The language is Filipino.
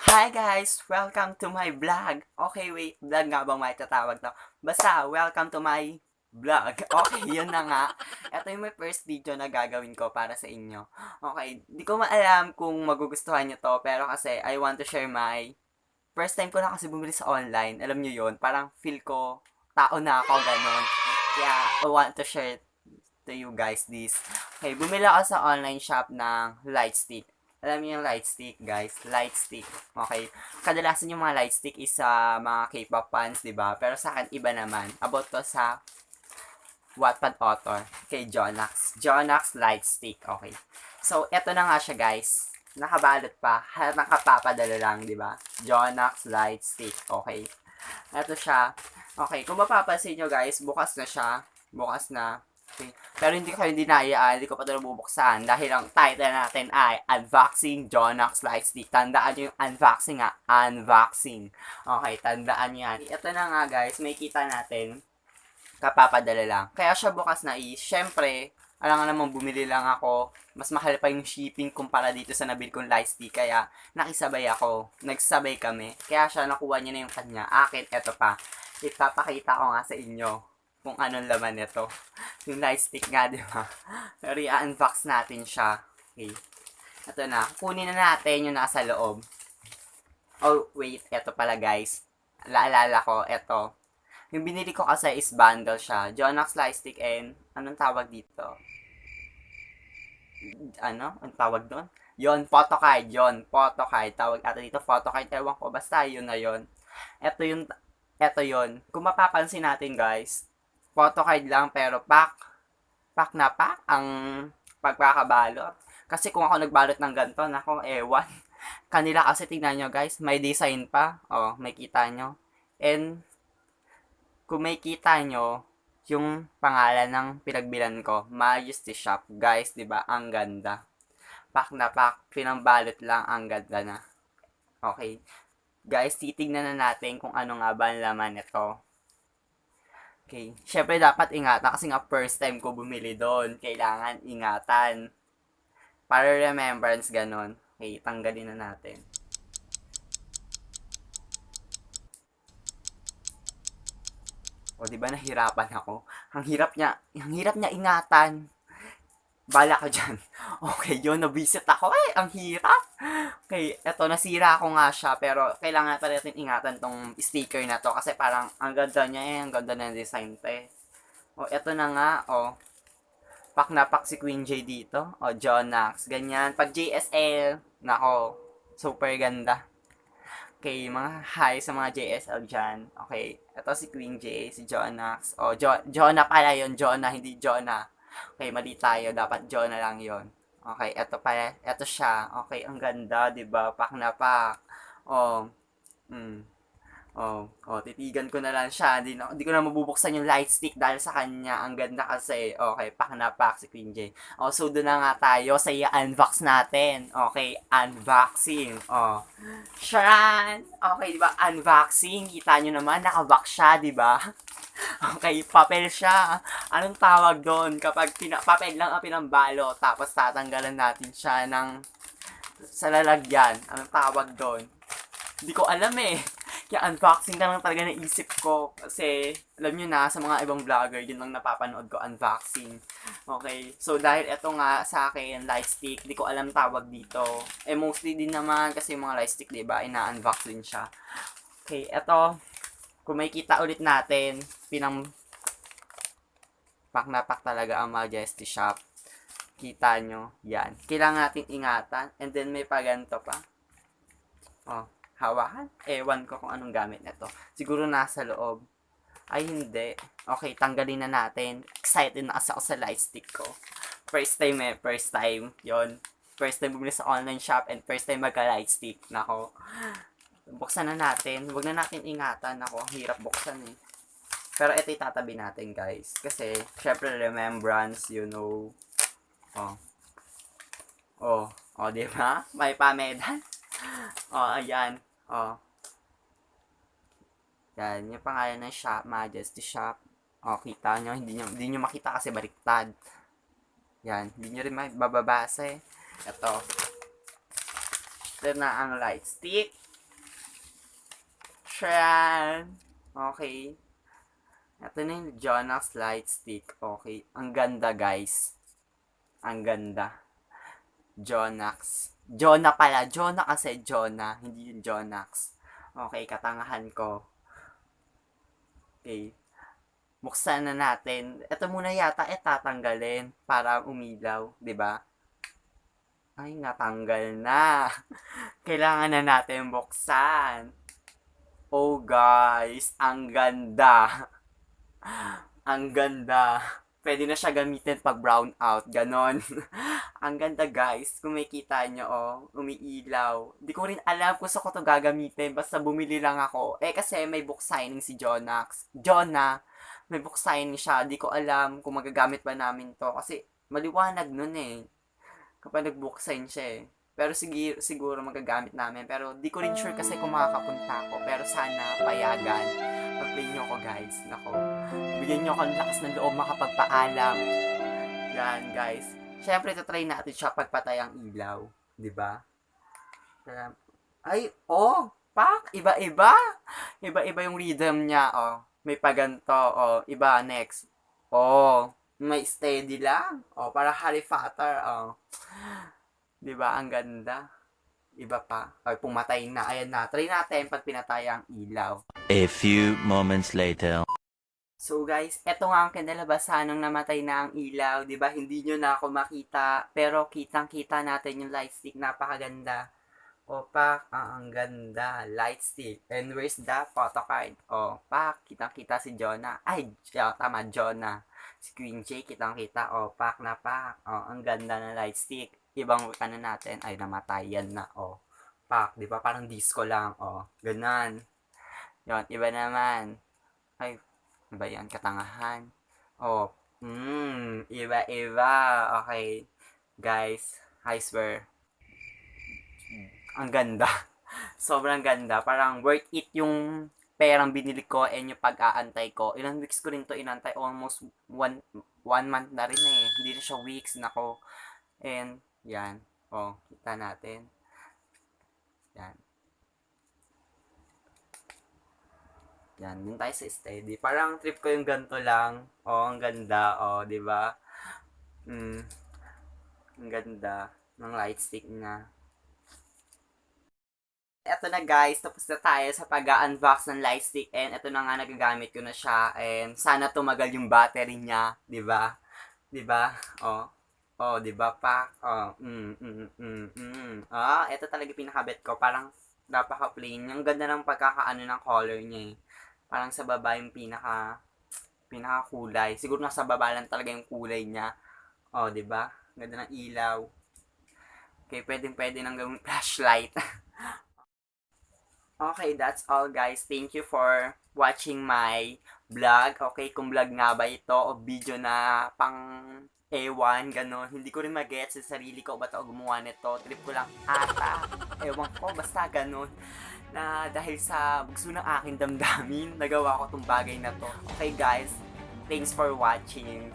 Hi guys! Welcome to my vlog. Okay, wait. Vlog nga bang may tatawag to? Basta, welcome to my vlog. Okay, yun na nga. Ito yung my first video na gagawin ko para sa inyo. Okay, di ko maalam kung magugustuhan nyo to, pero kasi I want to share my first time ko na kasi bumili sa online. Alam nyo yun, parang feel ko, tao na ako, ganon. Kaya, I want to share to you guys this. Okay, bumili ako sa online shop ng light stick. Alam niyo yung light stick, guys? Light stick. Okay. Kadalasan yung mga light stick is sa mga K-pop fans, di ba? Pero sa akin, iba naman. About to sa Wattpad author kay Jonax. Jonax light stick. Okay. So, eto na nga siya, guys. Nakabalot pa. Nakapapadala lang, di ba? Jonax light stick. Okay. Eto siya. Okay. Kung mapapansin nyo, guys, bukas na siya. Bukas na. Okay. Pero hindi ko hindi ko pa ito nabubuksan dahil ang title natin ay Unboxing Jonax Light Stick. Tandaan nyo yung unboxing unboxing. Okay, tandaan nyo yan. Ito na nga guys, may kita natin, kapapadala lang. Kaya siya bukas na syempre, alam nga naman bumili lang ako, mas mahal pa yung shipping kumpara dito sa nabili kong light stick, kaya nakisabay ako, nagsabay kami, kaya siya nakuha niya na yung kanya, akin, eto pa, ipapakita ko nga sa inyo kung anong laman nito. Yung light stick nga, di ba? Pero i-unbox natin siya. Okay. Ito na. Kunin na natin yung nasa loob. Oh, wait. Ito pala, guys. Naalala ko, ito. Yung binili ko kasi is bundle siya. Jonax light stick and, anong tawag dito? Anong tawag doon? Yon, photocard. Yon, photocard. Tawag ata dito, photocard. Ewan ko. Basta, yun na yun. Ito yun. Kung mapapansin natin, guys, photocard lang pero pack na pack ang pagkakabalot. Kasi kung ako nagbalot ng ganito, nako, ewan. Kanila kasi tingnan nyo guys, may design pa. Oh, may kita nyo. And kung may kita nyo, yung pangalan ng pinagbilan ko, Majesty Shop. Guys, di ba? Ang ganda. Pack na pack, pinambalot lang, ang ganda na. Okay. Guys, titignan na natin kung ano nga ba ang laman nito. Okay. Siyempre, dapat ingatan kasi nga first time ko bumili doon. Kailangan ingatan. Para remembrance, ganon. Okay, tanggalin na natin. O, di ba nahirapan ako? Ang hirap niya ingatan. Bala ka dyan. Okay, yun, nabisit ako. Ang hirap. Okay, eto, nasira ko nga siya, pero kailangan pa natin ingatan tong sticker na to, kasi parang, ang ganda niya ang ganda ng design pa O, eto na nga, Pak na pak si Queen J dito. O, Jonax, ganyan. Pag JSL, nako, super ganda. Okay, mga hi sa mga JSL dyan. Okay, eto si Queen J, si Jonax. O, Jonah pala yun, Jonah, hindi Jonah. Okay, mali tayo. Dapat Jonah lang yon. Okay, eto pala. Eto siya. Okay, ang ganda, di ba? Pak na pak. Oh, titigan ko na lang siya. Di ko na mabubuksan yung light stick dahil sa kanya. Ang ganda kasi. Okay, pak na pak si Queen J. So doon na nga tayo sa i-unbox natin. Okay, unboxing. Sharan! Okay, di ba? Unboxing. Kita nyo naman, nakabox siya, di ba? Okay, papel siya. Anong tawag doon? Kapag papel lang ang pinambalo, tapos tatanggalan natin siya ng sa lalagyan. Anong tawag doon? Hindi ko alam eh. Kaya unboxing lang talaga naisip ko. Kasi, alam nyo na, sa mga ibang vlogger, yun lang napapanood ko, unboxing. Okay, so dahil ito nga sa akin, light stick, di ko alam tawag dito. Mostly din naman, kasi yung mga light stick, diba, ina-unbox din siya. Okay, ito, kung may kita ulit natin, pack na pack talaga ang Majesty Shop. Kita nyo, yan. Kailangan natin ingatan, and then may paganto pa. Hawakan? Ewan ko kung anong gamit nito. Siguro nasa loob. Ay, hindi. Okay, tanggalin na natin. Excited na kasi ako sa light stick ko. First time first time. Yon. First time bumili sa online shop and first time magka-light stick. Nako. Buksan na natin. Huwag na natin ingatan. Nako, hirap buksan eh. Pero ito itatabi natin, guys. Kasi, syempre, remembrance, you know. Diba? May pamedan. Ayan. Yan, yung pangalan ng shop, Majesty Shop. Kita nyo, hindi nyo makita kasi baliktad. Yan, hindi nyo rin mababasa eh. Ito na ang light stick. Tran! Okay. Ito na yung Jonax Light Stick. Okay. Ang ganda, guys. Ang ganda. Jonax. Jonah pala. Jonah kasi Jonah. Hindi yung Jonax. Okay, katangahan ko. Okay. Buksan na natin. Ito muna yata tatanggalin para umilaw. 'Di ba? Ay, natanggal na. Kailangan na natin buksan. Oh, guys. Ang ganda. Ang ganda. Pwede na siya gamitin pag brown out. Ganon. Ang ganda, guys. Kung makita nyo, oh, umiilaw. Di ko rin alam kung saan ko to gagamitin. Basta bumili lang ako. Kasi may book signing si Jonax. Jonah, may book signing siya. Di ko alam kung magagamit ba namin to. Kasi maliwanag nun kapag nag-book sign siya Pero siguro magagamit namin. Pero di ko rin sure kasi kung makakapunta ako. Pero sana payagan. Pag-play nyo ko, guys. Nako. Bigyan nyo ako ng lakas ng loob makapagpaalam. Yan, guys. Siyempre, try natin siya pagpatay ang ilaw. Diba? Ay, pak! Iba-iba! Iba-iba yung rhythm niya, May paganto, Iba, next. May steady lang. Para Harry Potter, Diba? Ang ganda. Iba pa. Ay, pumatay na. Ayan na. Try natin pag pinatay ang ilaw. A few moments later. So guys, eto nga ang kinalabasan nung namatay na ang ilaw. Diba? Hindi nyo na ako makita. Pero kitang-kita natin yung light stick. Napakaganda. Pak. Ang ganda. Light stick. And where's the photo card? Pak. Kitang-kita si Jonah. Ay, tama. Jonah. Si Queen J, kitang-kita. Pak na pak. Ang ganda ng light stick. Ibang natin. Ay, namatay. Yan na. Pak. Diba? Parang disco lang. Ganon. Yon, iba naman. Ay, iba yan. Katangahan. Iba-iba. Okay. Guys, I swear. Ang ganda. Sobrang ganda. Parang worth it yung perang binili ko and yung pag-aantay ko. Ilang weeks ko rin to inantay. Almost one month na rin Hindi na siya weeks. Nako. And, yan. Kita natin. Yan. Yan. Dun tayo sa steady. Parang trip ko yung ganito lang. Ang ganda. Di ba? Ang ganda ng light stick niya. Eto na guys, tapos na tayo sa pag-unbox ng light stick and eto na nga nagagamit ko na siya and sana tumagal yung battery niya, 'di ba? 'Di ba? Di ba pa? Ito talaga pinakabet ko. Parang napaka-plain. Ang ganda ng pagkakaano ng color niya Parang sa baba yung pinaka-kulay. Siguro nasa baba lang talaga yung kulay niya. Di ba? Ganda ng ilaw. Okay, pwede nang gawing flashlight. Okay, that's all guys. Thank you for watching my vlog. Okay, kung vlog nga ba ito o video na pang ewan, gano'n. Hindi ko rin mag-get sa sarili ko ba't ako gumawa nito. Trip ko lang ata. Ewan ko, basta gano'n. Na dahil sa gusto ng aking damdamin, nagawa ko tong bagay na to. Okay guys, thanks for watching.